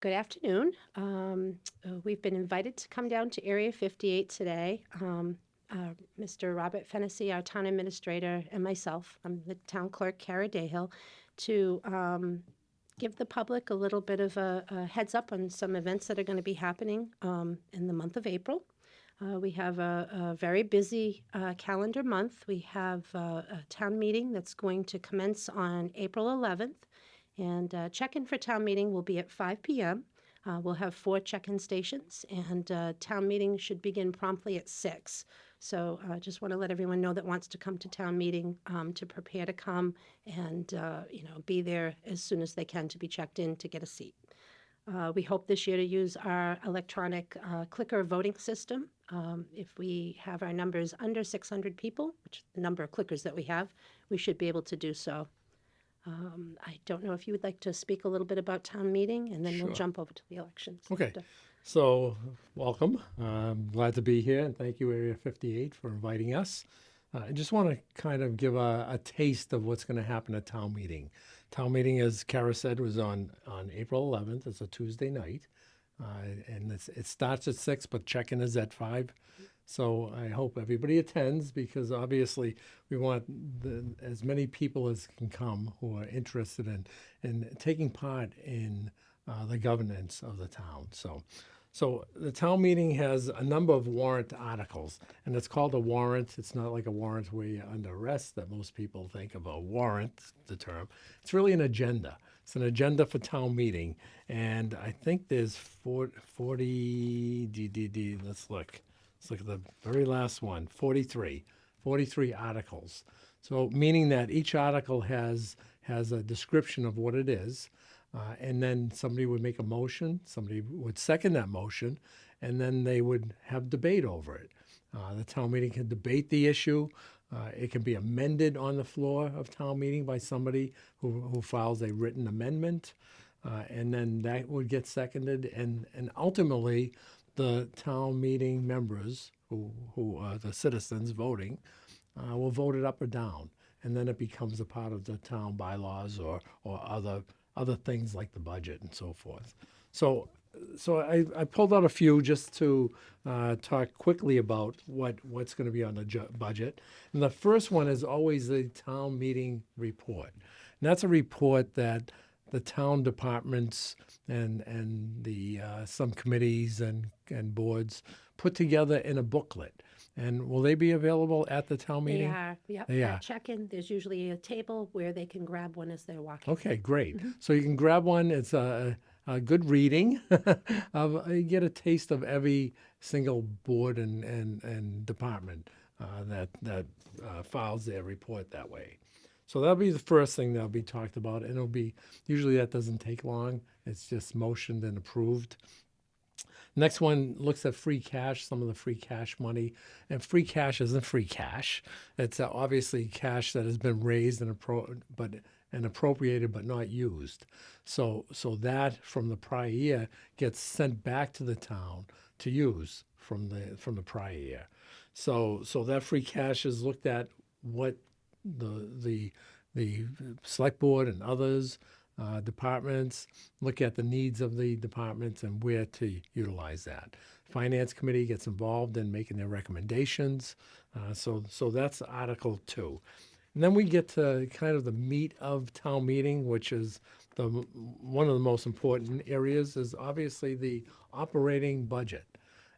Good afternoon. We've been invited to come down to Area 58 today. Mr. Robert Fennessy, our town administrator, and myself, I'm the town clerk, Cara Dahill, to give the public a little bit of a heads up on some events that are going to be happening in the month of April. We have a very busy calendar month. We have a town meeting that's going to commence on April 11th. And check-in for town meeting will be at 5 p.m. We'll have 4 check-in stations, and town meeting should begin promptly at 6. So just want to let everyone know that wants to come to town meeting to prepare to come and be there as soon as they can to be checked in to get a seat. We hope this year to use our electronic clicker voting system. If we have our numbers under 600 people, which is the number of clickers that we have, we should be able to do so. I don't know if you would like to speak a little bit about town meeting, and then we'll Sure. jump over to the elections. Okay, so welcome. I'm glad to be here, and thank you, Area 58, for inviting us. I just want to kind of give a taste of what's going to happen at town meeting. Town meeting, as Cara said, was on April 11th. It's a Tuesday night, and it starts at 6, but check-in is at 5. So I hope everybody attends because obviously we want as many people as can come who are interested in taking part in the governance of the town. So the town meeting has a number of warrant articles, and it's called a warrant. It's not like a warrant where you're under arrest that most people think of a warrant, the term. It's really an agenda. It's an agenda for town meeting, and I think there's 40 let's look. Let's look at the very last one, 43 articles. So meaning that each article has a description of what it is, and then somebody would make a motion, somebody would second that motion, and then they would have debate over it. The town meeting can debate the issue. It can be amended on the floor of town meeting by somebody who files a written amendment, and then that would get seconded, and ultimately the town meeting members, who are the citizens voting, will vote it up or down, and then it becomes a part of the town bylaws or other things like the budget and so forth. So I pulled out a few just to talk quickly about what's going to be on the budget. And the first one is always the town meeting report, and that's a report that the town departments and the some committees and boards put together in a booklet. And will they be available at the town They meeting? are, yep. They At are. check-in, there's usually a table where they can grab one as they're walking. Okay, great. So you can grab one. It's a good reading. You get a taste of every single board and department that files their report that way. So that'll be the first thing that'll be talked about, and it'll be usually that doesn't take long. It's just motioned and approved. Next one looks at free cash, some of the free cash money. And free cash isn't free cash. It's obviously cash that has been raised and appropriated but not used. So that from the prior year gets sent back to the town to use from the prior year. So that free cash is looked at what the select board and others departments look at the needs of the departments and where to utilize that. Finance committee gets involved in making their recommendations. So that's Article 2. And then we get to kind of the meat of town meeting, which is one of the most important areas is obviously the operating budget.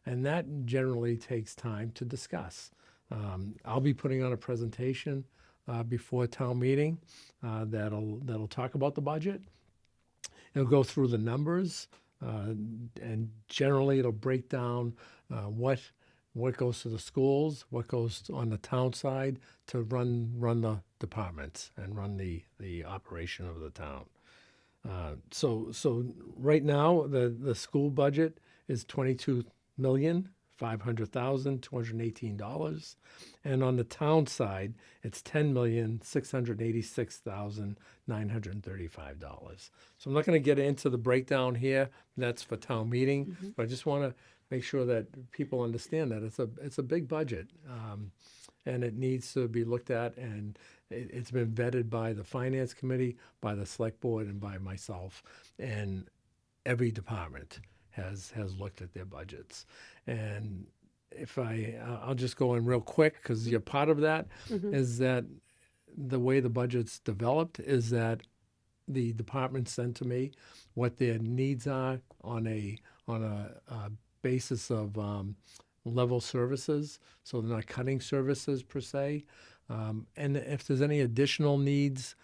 And that generally takes time to discuss. I'll be putting on a presentation before town meeting that'll talk about the budget. It'll go through the numbers, and generally it'll break down what goes to the schools, what goes on the town side to run the departments and run the operation of the town. So right now the school budget is $22,500,218, and on the town side it's $10,686,935. So I'm not going to get into the breakdown here. That's for town meeting, but I just want to make sure that people understand that it's a big budget, and it needs to be looked at, and it's been vetted by the finance committee, by the select board, and by myself, and every department has looked at their budgets. And if I'll just go in real quick because you're part of that, is that the way the budget's developed is that the department sent to me what their needs are on a basis of level services, so they're not cutting services per se. And if there's any additional needs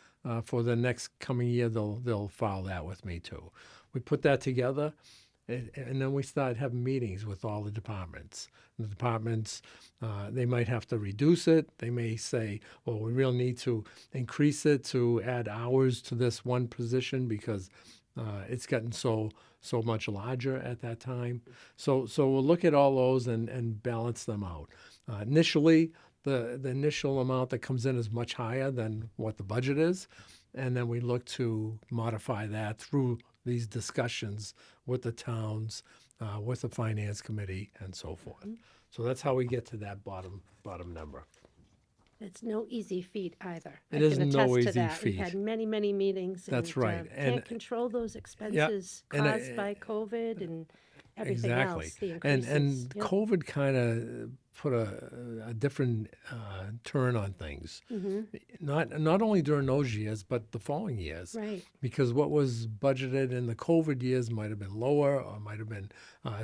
for the next coming year, they'll file that with me too. We put that together, and then we start having meetings with all the departments. The departments, they might have to reduce it. They may say, well, we really need to increase it to add hours to this one position because it's gotten so much larger at that time. So we'll look at all those and balance them out. Initially, the initial amount that comes in is much higher than what the budget is, and then we look to modify that through these discussions with the towns, with the finance committee, and so forth. So that's how we get to that bottom number. It's no easy feat either. It I is can no attest to easy that. We've feat. had many, many meetings. That's and, right. Can't And control those expenses and caused by COVID and everything exactly. else, the increases. And Yep. COVID kind of put a different turn on things. Not only during those years, but the following years. Right. Because what was budgeted in the COVID years might have been lower or might have been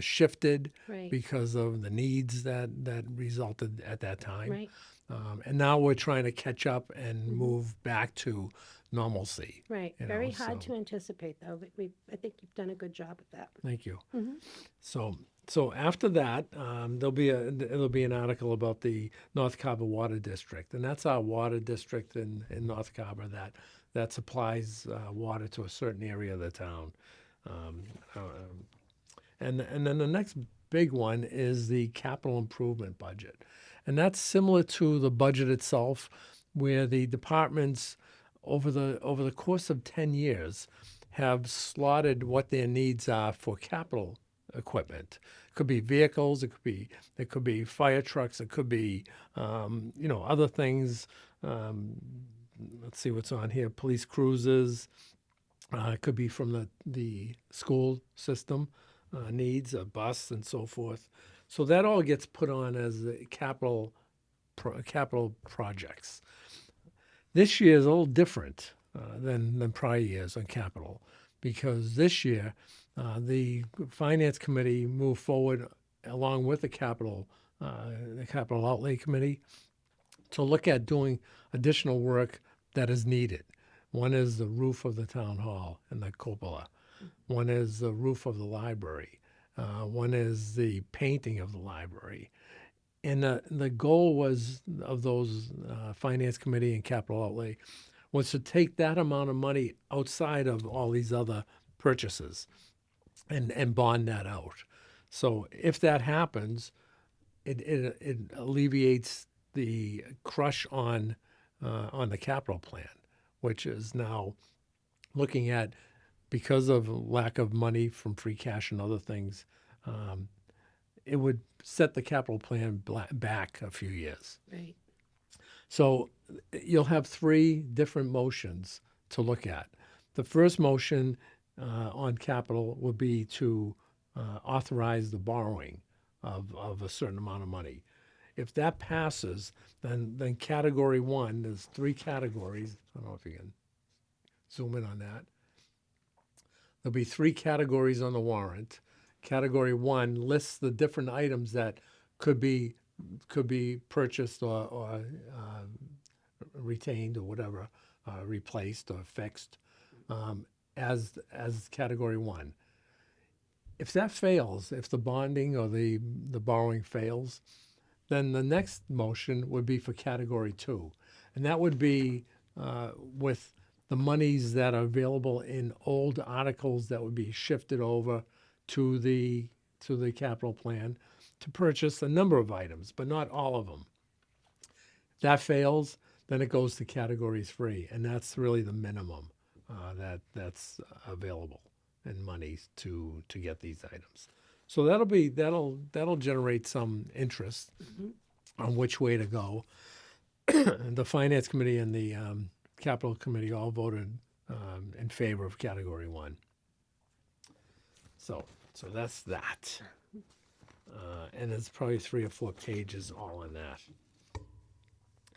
shifted Right. because of the needs that resulted at that time. Right. And now we're trying to catch up and move back to normalcy. Right. you Very know, hard so- to anticipate, though. But I think you've done a good job of that. Thank you. So after that, it'll be an article about the North Carver Water District, and that's our water district in North Carver that supplies water to a certain area of the town. And then the next big one is the capital improvement budget, and that's similar to the budget itself, where the departments over the course of 10 years have slotted what their needs are for capital equipment. It could be vehicles, it could be fire trucks, it could be other things. Let's see what's on here: police cruisers. It could be from the school system needs, a bus, and so forth. So that all gets put on as the capital projects. This year is a little different than prior years on capital, because this year the finance committee moved forward along with the capital outlay committee to look at doing additional work that is needed. One is the roof of the town hall and the cupola. One is the roof of the library. One is the painting of the library. And the goal was of those finance committee and capital outlay was to take that amount of money outside of all these other purchases and bond that out. So if that happens, it alleviates the crush on the capital plan, which is now looking at, because of lack of money from free cash and other things, it would set the capital plan back a few years. Right. So you'll have three different motions to look at. The first motion on capital would be to authorize the borrowing of a certain amount of money. If that passes, then category one, there's three categories. I don't know if you can zoom in on that. There'll be three categories on the warrant. Category one lists the different items that could be purchased or retained or whatever, replaced or fixed, as category one. If that fails, if the bonding or the borrowing fails, then the next motion would be for category two, and that would be with the monies that are available in old articles that would be shifted over to the capital plan to purchase a number of items, but not all of them. If that fails, then it goes to category three, and that's really the minimum that's available in money to get these items. So that'll generate some interest on which way to go. The finance committee and the capital committee all voted in favor of category one. So that's that. And there's probably 3 or 4 pages all in that.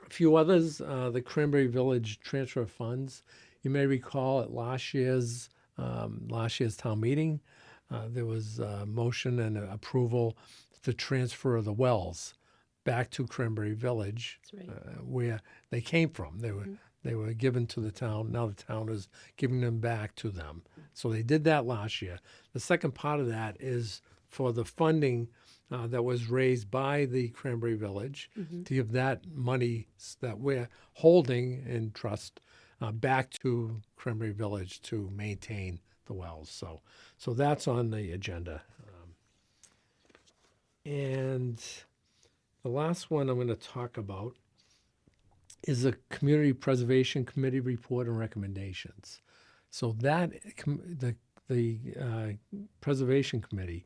A few others, the Cranberry Village transfer of funds. You may recall at last year's town meeting, there was a motion and approval to transfer the wells back to Cranberry Village, That's right. where they came from. They were given to the town. Now the town is giving them back to them. So they did that last year. The second part of that is for the funding that was raised by the Cranberry Village to give that money that we're holding in trust back to Cranberry Village to maintain the wells. So that's on the agenda. And the last one I'm going to talk about is the Community Preservation Committee report and recommendations. So that the Preservation Committee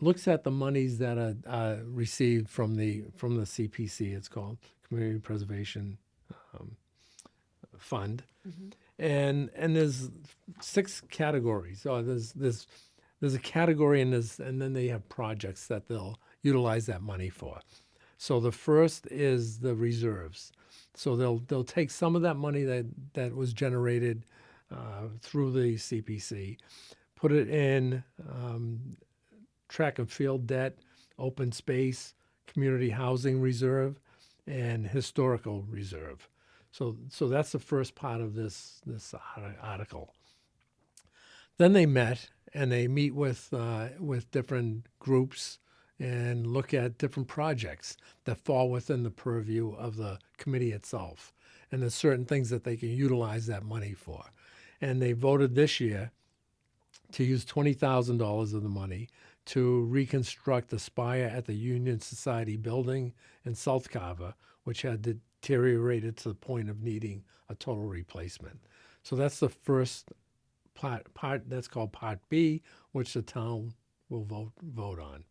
looks at the monies that are received from the CPC. It's called Community Preservation Fund, and there's 6 categories. Oh, there's a category and then they have projects that they'll utilize that money for. So the first is the reserves. So they'll take some of that money that was generated through the CPC, put it in track and field debt, open space, community housing reserve, and historical reserve. So that's the first part of this article. Then they met and they meet with different groups and look at different projects that fall within the purview of the committee itself. And there's certain things that they can utilize that money for. And they voted this year to use $20,000 of the money to reconstruct the spire at the Union Society building in South Carver, which had deteriorated to the point of needing a total replacement. So that's the first part that's called Part B, which the town will vote on.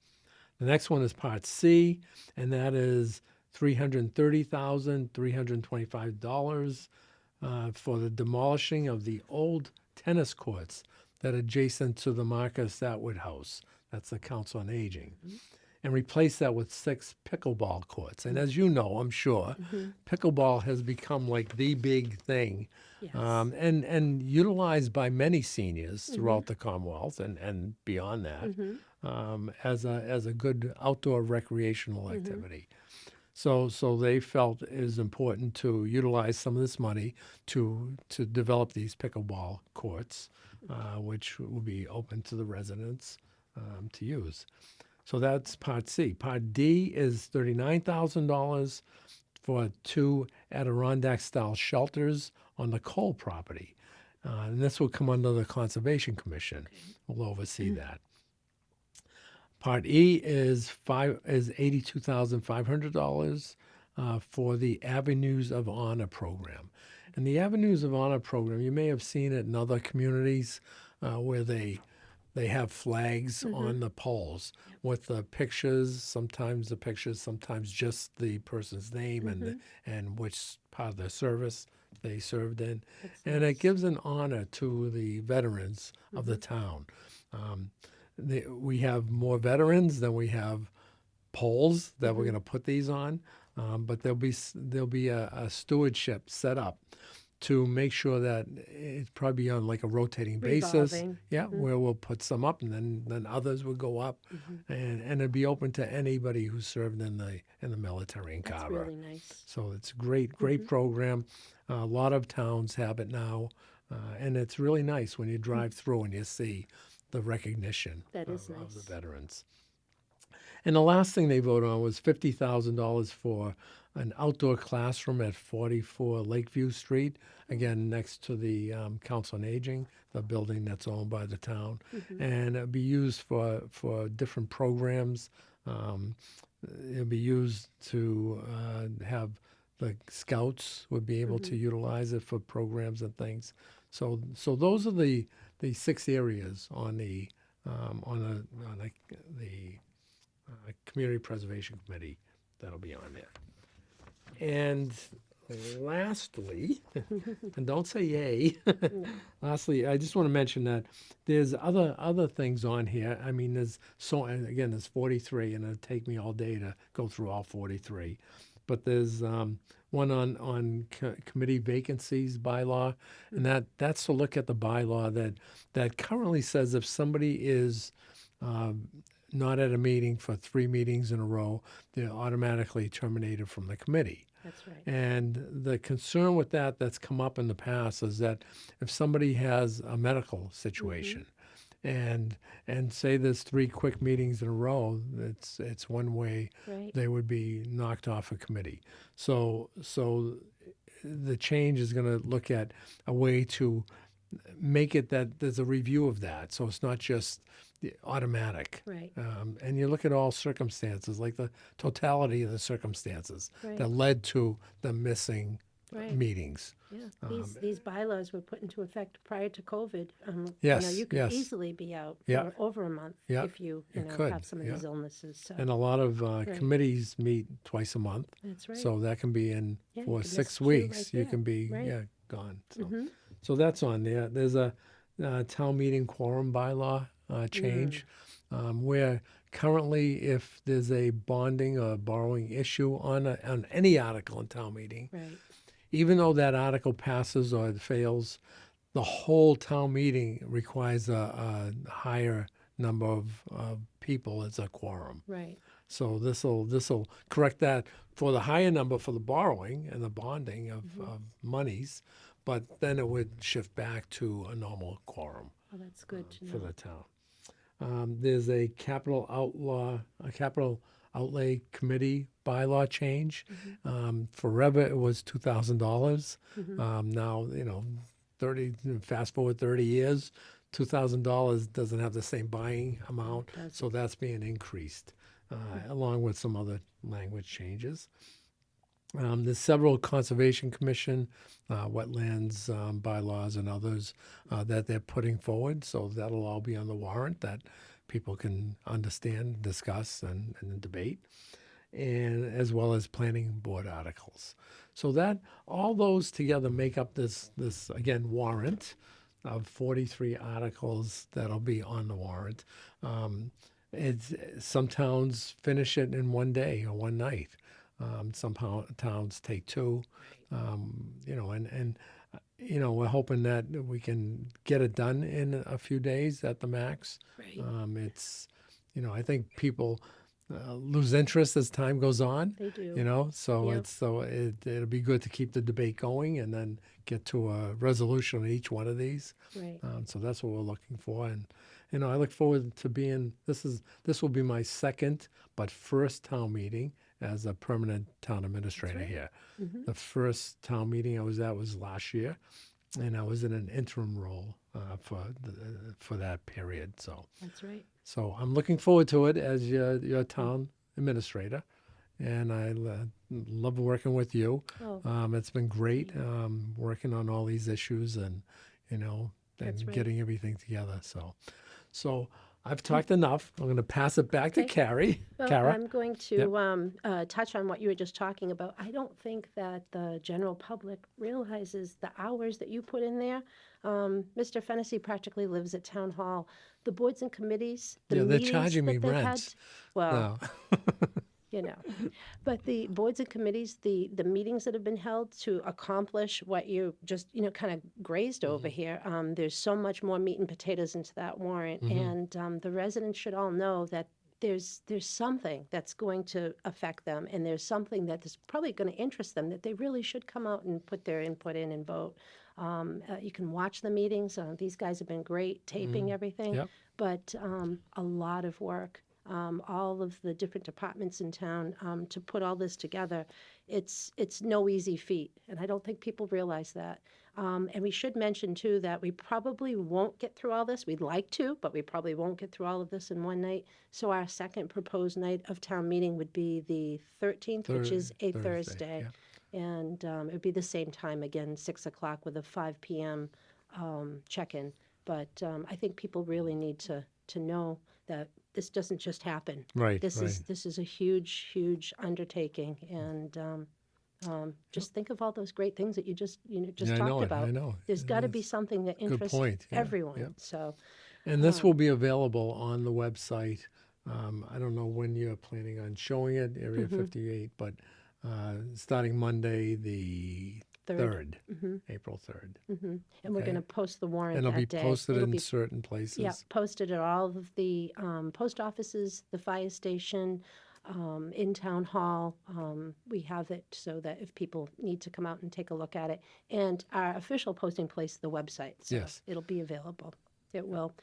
The next one is Part C, and that is $330,325 for the demolishing of the old tennis courts that are adjacent to the Marcus Atwood House. That's the Council on Aging. And replace that with 6 pickleball courts. And as you know, I'm sure, pickleball has become like the big thing, Yes. and utilized by many seniors throughout the Commonwealth and beyond that as a good outdoor recreational activity. So they felt it is important to utilize some of this money to develop these pickleball courts, which will be open to the residents to use. So that's Part C. Part D is $39,000 for 2 Adirondack-style shelters on the Cole property. And this will come under the Conservation Commission. Will oversee that. Part E is $82,500 for the Avenues of Honor program. And the Avenues of Honor program, you may have seen it in other communities where they have flags on the poles with the pictures, sometimes just the person's name and which part of the service they served in. And it gives an honor to the veterans of the town. We have more veterans than we have poles that we're going to put these on, but there'll be a stewardship set up to make sure that it's probably on like a rotating basis. Revolving. Yeah, where we'll put some up and then others will go up, and it'd be open to anybody who served in the military in That's Carver. really nice. So it's a great program. A lot of towns have it now, and it's really nice when you drive through and you see the recognition That is of nice. the veterans. And the last thing they voted on was $50,000 for an outdoor classroom at 44 Lakeview Street, again, next to the Council on Aging, the building that's owned by the town. And it'll be used for different programs. It'll be used to have the scouts would be able to utilize it for programs and things. So those are the 6 areas on the Community Preservation Committee that'll be on there. And lastly, and don't say yay. No. Lastly, I just want to mention that there's other things on here. I mean, and again, there's 43, and it'll take me all day to go through all 43. But there's one on committee vacancies bylaw, and that's to look at the bylaw that currently says if somebody is not at a meeting for 3 meetings in a row, they're automatically terminated from the committee. That's right. And the concern with that's come up in the past is that if somebody has a medical situation and say there's 3 quick meetings in a row, it's one way Right. they would be knocked off a committee. So the change is going to look at a way to make it that there's a review of that. So it's not just automatic. Right. And you look at all circumstances, like the totality of the circumstances Right. that led to the missing Right. meetings. Yeah. These bylaws were put into effect prior to COVID. Yes, You could yes. easily be out Yeah. for over a month Yeah, if you you know could, have some of yeah. these illnesses. So And a lot of committees meet twice a month. that's right. So that can be in Yeah, you for could miss 6 two weeks. right You there. can be Right. gone. So. Mhm. So that's on there. There's a town meeting quorum bylaw change where currently if there's a bonding or borrowing issue on any article in town meeting, Right. even though that article passes or it fails, the whole town meeting requires a higher number of people as a quorum. Right. So this'll correct that for the higher number for the borrowing and the bonding of monies, but then it would shift back to a normal quorum Well, that's good to for know. the town. There's a capital outlay committee bylaw change. Forever it was $2,000. Now fast forward 30 years, $2,000 doesn't have the same buying amount, so that's being increased, along with some other language changes. There's several Conservation Commission, wetlands bylaws, and others that they're putting forward. So that'll all be on the warrant that people can understand, discuss, and debate, and as well as planning board articles. So that all those together make up this again warrant of 43 articles that'll be on the warrant. Some towns finish it in one day or one night. Some towns take 2, and we're hoping that we can get it done in a few days at the max. Right. It's, I think people lose interest as time goes on. They do. So Yep. it'll be good to keep the debate going and then get to a resolution on each one of these. Right. So that's what we're looking for, and I look forward to being. This will be my second but first town meeting as a permanent town administrator right. here. The first town meeting I was at was last year, and I was in an interim role for that period. That's right. So I'm looking forward to it as your town administrator, and I love working with you. Oh, It's been great working on all these issues and That's right. getting everything together. So I've talked enough. I'm going to pass it back to Okay. Well, Cara. I'm going to touch on what you were just talking about. I don't think that the general public realizes the hours that you put in there. Mr. Fennessy practically lives at Town Hall. The boards and committees, the Yeah, they're meetings charging me that they've rent. well, No. but the boards and committees, the meetings that have been held to accomplish what you just, kind of grazed over here, there's so much more meat and potatoes into that warrant. And the residents should all know that there's something that's going to affect them, and there's something that is probably going to interest them that they really should come out and put their input in and vote. You can watch the meetings. These guys have been great taping everything, Yep. but a lot of work. All of the different departments in town to put all this together. It's no easy feat, and I don't think people realize that. And we should mention too that we probably won't get through all this. We'd like to, but we probably won't get through all of this in one night. So our second proposed night of town meeting would be the 13th, which is a Thursday. And it would be the same time again, 6 o'clock with a 5 p.m. Check-in. But I think people really need to know that this doesn't just happen. Right. This is a huge undertaking, and Just think of all those great things that you just Yeah, I talked know it. I about. know. There's got to be That's something that a good interests point. Yeah. Yeah. everyone. So And this will be available on the website. I don't know when you're planning on showing it, Area mhm, 58, but starting Monday, the third. 3rd, Hmm. April 3rd. Hmm. And we're going Okay. to post the warrant And it'll be that day. posted It'll in be certain Yeah, places. posted at all of the post offices, the fire station, in town hall. We have it so that if people need to come out and take a look at it, and our official posting place is the website, so Yes. it'll be available. It will.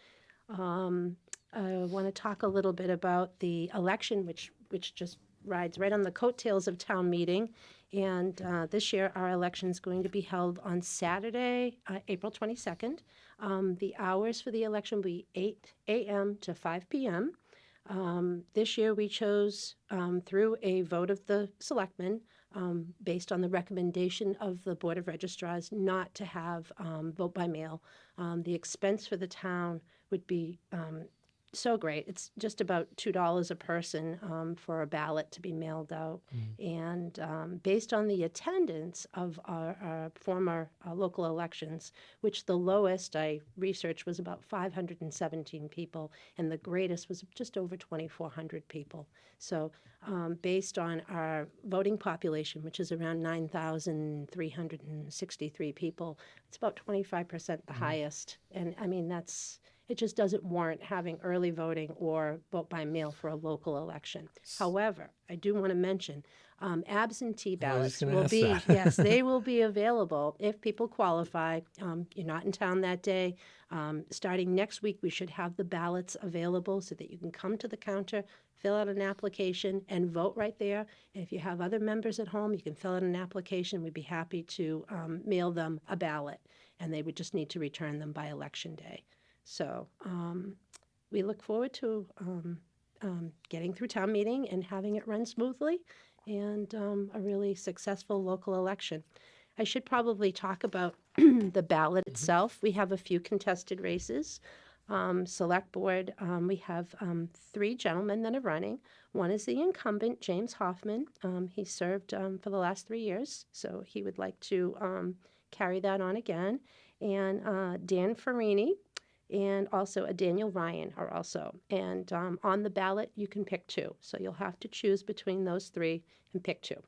Um, I want to talk a little bit about the election, which just rides right on the coattails of town meeting. And this year, our election is going to be held on Saturday, April 22nd. The hours for the election will be 8 a.m. to 5 p.m. This year, we chose through a vote of the selectmen, based on the recommendation of the Board of Registrars, not to have vote by mail. The expense for the town would be so great. It's just about $2 a person for a ballot to be mailed out. And based on the attendance of our former local elections, which the lowest I researched was about 517 people, and the greatest was just over 2,400 people. So based on our voting population, which is around 9,363 people, it's about 25% the highest. And I mean, it just doesn't warrant having early voting or vote by mail for a local election. However, I do want to mention absentee I was just ballots going to will ask be, that. yes, they will be available if people qualify. You're not in town that day. Starting next week, we should have the ballots available so that you can come to the counter, fill out an application, and vote right there. And if you have other members at home, you can fill out an application. We'd be happy to mail them a ballot, and they would just need to return them by election day. So we look forward to getting through town meeting and having it run smoothly, and a really successful local election. I should probably talk about the ballot Mhm. itself. We have a few contested races. Select board, we have three gentlemen that are running. One is the incumbent, James Hoffman. He served for the last 3 years, so he would like to carry that on again. And Dan Farini and also a Daniel Ryan are also. And on the ballot, you can pick two. So you'll have to choose between those three and pick two.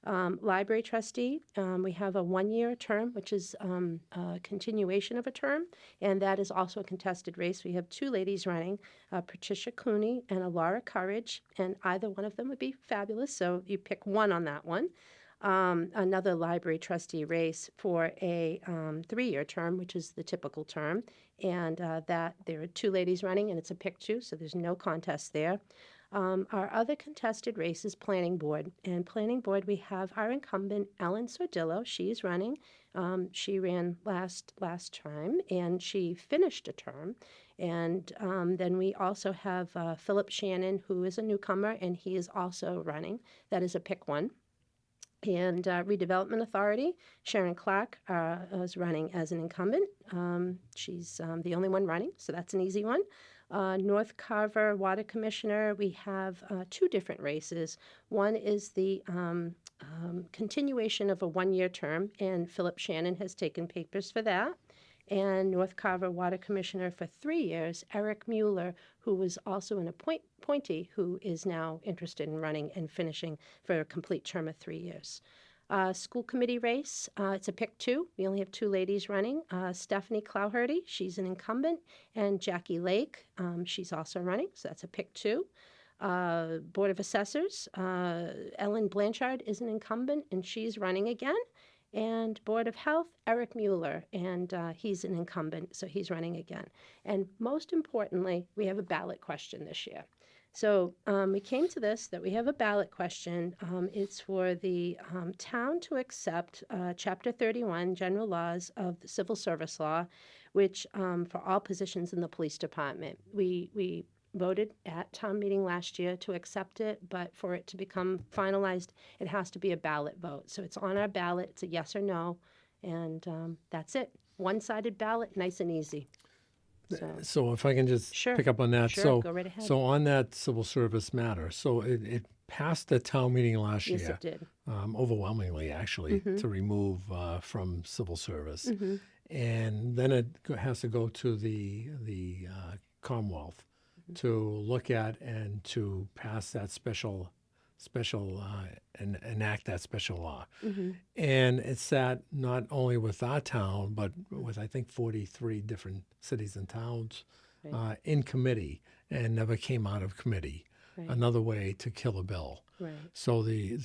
Library trustee, we have a one-year term, which is a continuation of a term, and that is also a contested race. We have two ladies running, Patricia Cooney and a Laura Courage, and either one of them would be fabulous, so you pick one on that one. Another library trustee race for a 3-year term, which is the typical term, and that there are two ladies running, and it's a pick two, so there's no contest there. Our other contested race is Planning Board. And Planning Board, we have our incumbent, Ellen Sordillo. She's running. She ran last time, and she finished a term. And then we also have Philip Shannon, who is a newcomer, and he is also running. That is a pick one. And Redevelopment Authority, Sharon Clark is running as an incumbent. She's the only one running, so that's an easy one. North Carver Water Commissioner, we have two different races. One is the continuation of a one-year term, and Philip Shannon has taken papers for that. And North Carver Water Commissioner for 3 years, Eric Mueller, who was also an appointee, who is now interested in running and finishing for a complete term of 3 years. School committee race, it's a pick two. We only have two ladies running. Stephanie Clowherty, she's an incumbent, and Jackie Lake, she's also running, so that's a pick two. Board of Assessors, Ellen Blanchard is an incumbent, and she's running again. And Board of Health, Eric Mueller, and he's an incumbent, so he's running again. And most importantly, we have a ballot question this year. So we came to this, that we have a ballot question. It's for the town to accept Chapter 31, General Laws of the Civil Service Law, which for all positions in the police department. We voted at town meeting last year to accept it, but for it to become finalized, it has to be a ballot vote. So it's on our ballot. It's a yes or no, and that's it. One-sided ballot, nice and easy. So if I can just Sure. pick up on that. Sure, go right ahead. So on that civil service matter, so it passed the town meeting last Yes, year, it did. overwhelmingly actually, to remove from civil service. And then it has to go to the Commonwealth to look at and to pass that special and enact that special law. And it sat not only with our town, but with I think 43 different cities and towns Right. in committee and never came out of committee. Right. Another way to kill a bill. Right. So the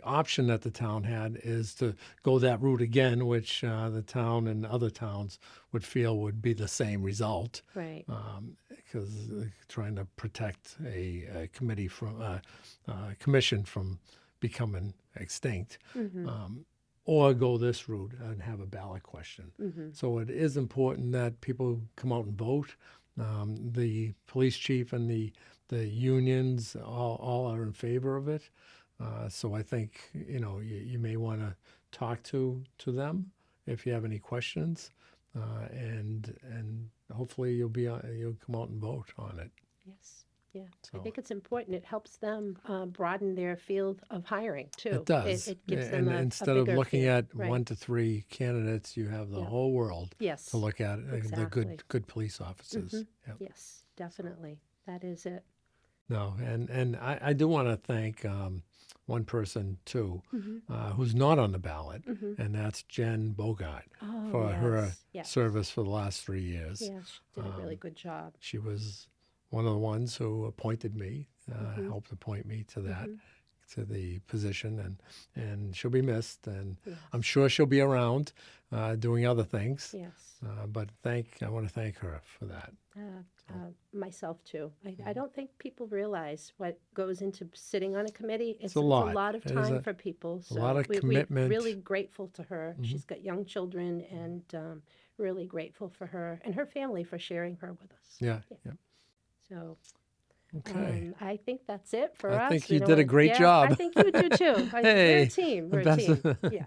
option that the town had is to go that route again, which the town and other towns would feel would be the same result, Right. because trying to protect a committee from commission from becoming extinct, or go this route and have a ballot question. So it is important that people come out and vote. The police chief and the unions all are in favor of it. So I think you may want to talk to them if you have any questions, and hopefully you'll come out and vote on it. Yes. Yeah. I So think it's important. It helps them broaden their field of hiring too. it does. It gives And them a instead of bigger looking field. at Right. 1 to 3 candidates, you have the Yeah. whole world Yes. to look at. The Exactly. good police officers. Yeah. Yes, definitely. That is it. No, and I do want to thank one person too, who's not on the ballot, and that's Jen Bogart Oh, for her yes. Yes. service for the last 3 years. Yeah, she did a really good job. She was one of the ones who appointed me, helped appoint me to that, to the position, and she'll be missed, and Yes. I'm sure she'll be around doing other things. Yes. But I want to thank her for that. Myself too. I don't think people realize what goes into sitting on a committee. It's a lot. of It is time for people. So lot of we're commitment. really grateful to her. She's got young children, and really grateful for her and her family for sharing her with us. Yeah. So Okay. I think that's it for I us. think We you don't did a wanna- great yeah, job. I think you do too. We're Hey, a team. the We're a best team. of- Yeah.